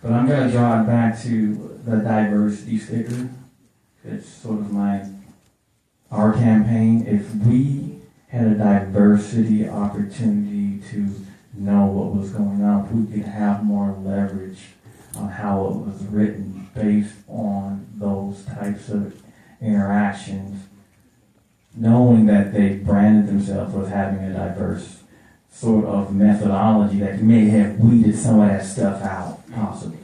But I'm going to draw it back to the diversity sticker. It's sort of our campaign. If we had a diversity opportunity to know what was going on, if we could have more leverage on how it was written based on those types of interactions, knowing that they branded themselves as having a diverse sort of methodology that may have weeded some of that stuff out, possibly.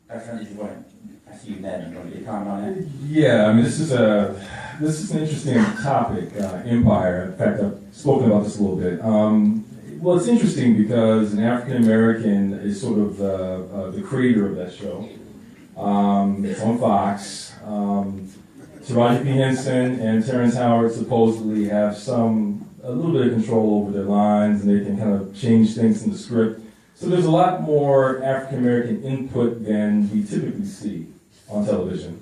Dr. Did you want to, I see you, Ned, you want to get a comment on that? Yeah, I mean, this is an interesting topic, empire. In fact, I've spoken about this a little bit. Well, it's interesting because an African American is sort of the creator of that show. It's on Fox. Taraji P. Henson and Terrence Howard supposedly have a little bit of control over their lines, and they can kind of change things in the script. So there's a lot more African American input than we typically see on television.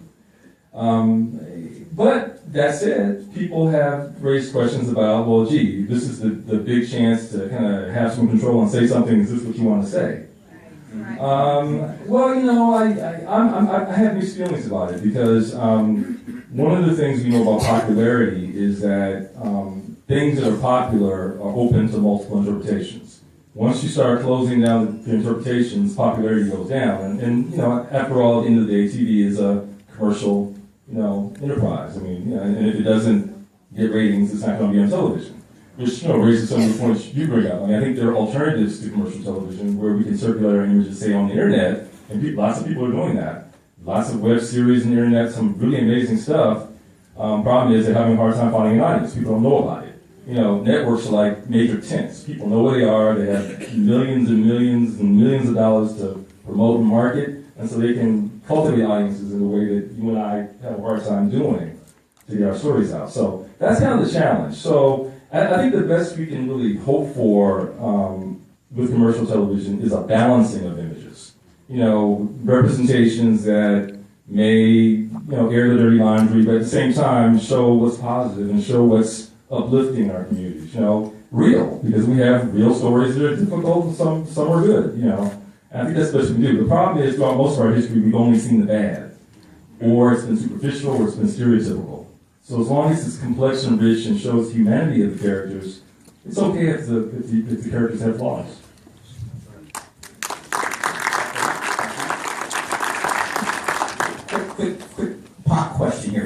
But that said, people have raised questions about, well, gee, this is the big chance to kind of have some control and say something. Is this what you want to say? Well, you know, I have mixed feelings about it because one of the things we know about popularity is that things that are popular are open to multiple interpretations. Once you start closing down the interpretations, popularity goes down. And you know, after all, at the end of the day, TV is a commercial, enterprise. I mean, and if it doesn't get ratings, it's not going to be on television. Which, raises some of the points you bring up. I mean, I think there are alternatives to commercial television where we can circulate our images, say, on the internet, and lots of people are doing that. Lots of web series on the internet, some really amazing stuff. Problem is they're having a hard time finding an audience. People don't know about it. Networks are like major tents. People know where they are. They have millions and millions and millions of dollars to promote and market, and so they can cultivate audiences in a way that you and I have a hard time doing to get our stories out. So that's kind of the challenge. So I think the best we can really hope for with commercial television is a balancing of images. Representations that may, air the dirty laundry, but at the same time show what's positive and show what's uplifting our communities. Real, because we have real stories that are difficult and some are good. And I think that's the best we can do. The problem is, throughout most of our history, we've only seen the bad, or it's been superficial, or it's been stereotypical. So as long as it's complex and rich and shows humanity of the characters, it's okay if the characters have flaws. Quick pop question here.